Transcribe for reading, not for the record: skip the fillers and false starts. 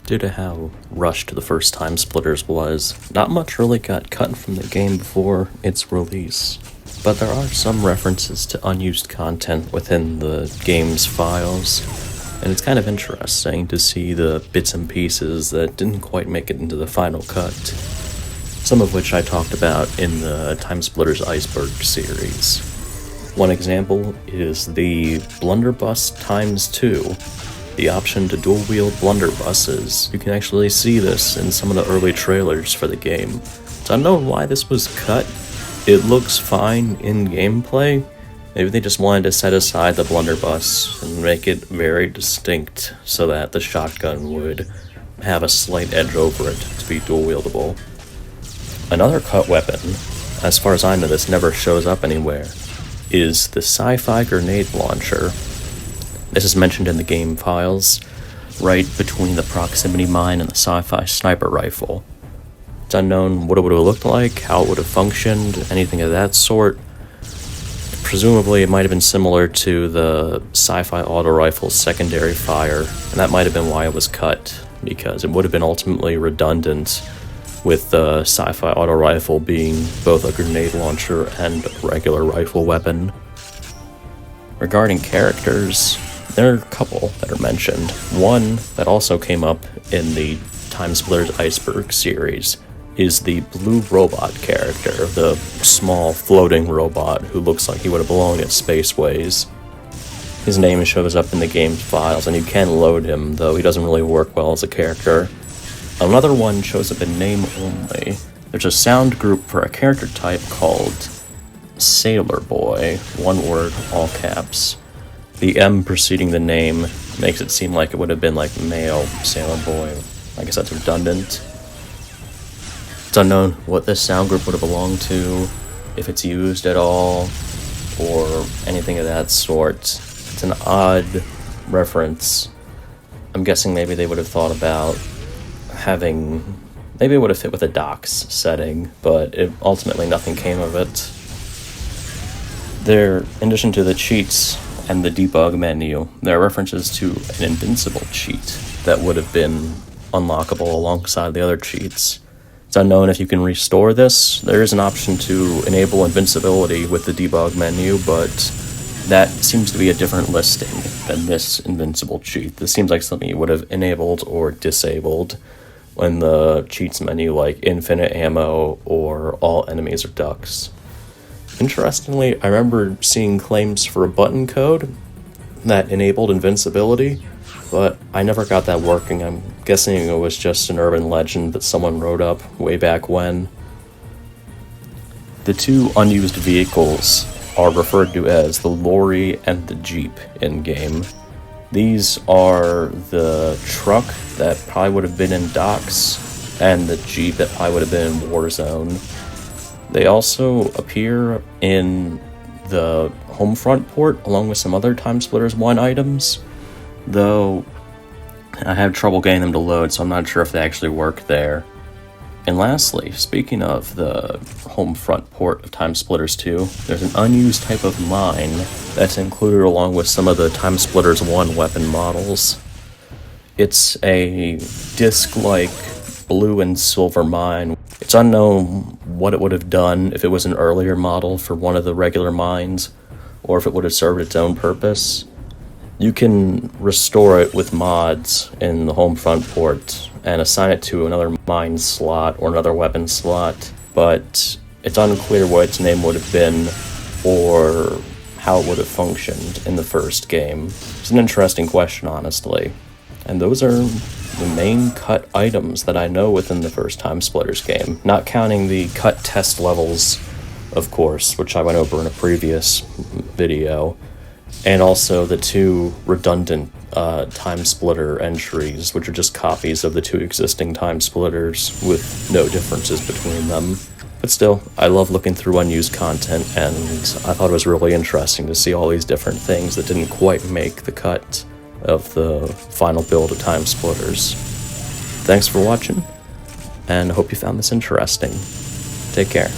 Due to how rushed the first TimeSplitters was, not much really got cut from the game before its release. But there are some references to unused content within the game's files, and it's kind of interesting to see the bits and pieces that didn't quite make it into the final cut, some of which I talked about in the TimeSplitters Iceberg series. One example is the Blunderbuss ×2, the option to dual-wield Blunderbusses. You can actually see this in some of the early trailers for the game. It's unknown why this was cut. It looks fine in gameplay. Maybe they just wanted to set aside the Blunderbuss and make it very distinct so that the shotgun would have a slight edge over it to be dual-wieldable. Another cut weapon, as far as I know this never shows up anywhere, is the Scifi grenade launcher. This is mentioned in the game files, right between the proximity mine and the Scifi sniper rifle. It's unknown what it would have looked like, how it would have functioned, anything of that sort. Presumably it might have been similar to the Scifi auto rifle's secondary fire, and that might have been why it was cut, because it would have been ultimately redundant with the Scifi auto rifle being both a grenade launcher and a regular rifle weapon. Regarding characters, there are a couple that are mentioned. One that also came up in the TimeSplitters Iceberg series is the BlueRobot character, the small floating robot who looks like he would have belonged at Spaceways. His name shows up in the game's files, and you can load him, though he doesn't really work well as a character. Another one shows up in name only. There's a sound group for a character type called SAILORBOY, one word, all caps. The M preceding the name makes it seem like it would have been like male Sailor Boy. I guess that's redundant. It's unknown what this sound group would have belonged to, if it's used at all, or anything of that sort. It's an odd reference. I'm guessing maybe they would have thought about maybe it would have fit with a docks setting, but ultimately nothing came of it. There, in addition to the cheats and the debug menu, there are references to an Invincible cheat that would have been unlockable alongside the other cheats. It's unknown if you can restore this. There is an option to enable Invincibility with the debug menu, but that seems to be a different listing than this Invincible cheat. This seems like something you would have enabled or disabled in the cheats menu, like infinite ammo or all enemies are ducks. Interestingly, I remember seeing claims for a button code that enabled Invincibility, but I never got that working. I'm guessing it was just an urban legend that someone wrote up way back when. The two unused vehicles are referred to as the Lorry and the Jeep in-game. These are the truck that probably would have been in docks, and the Jeep that probably would have been in Warzone. They also appear in the Homefront port, along with some other TimeSplitters 1 items, though I have trouble getting them to load, so I'm not sure if they actually work there. And lastly, speaking of the Homefront port of TimeSplitters 2, there's an unused type of mine that's included along with some of the TimeSplitters 1 weapon models. It's a disc-like blue and silver mine. It's unknown what it would have done if it was an earlier model for one of the regular mines, or if it would have served its own purpose. You can restore it with mods in the Homefront port and assign it to another mine slot or another weapon slot, but it's unclear what its name would have been or how it would have functioned in the first game. It's an interesting question, honestly. And those are the main cut items that I know within the first TimeSplitters game, not counting the cut test levels, of course, which I went over in a previous video, and also the two redundant TimeSplitter entries, which are just copies of the two existing TimeSplitters with no differences between them. But still, I love looking through unused content, and I thought it was really interesting to see all these different things that didn't quite make the cut of the final build of TimeSplitters. Thanks for watching, and I hope you found this interesting. Take care.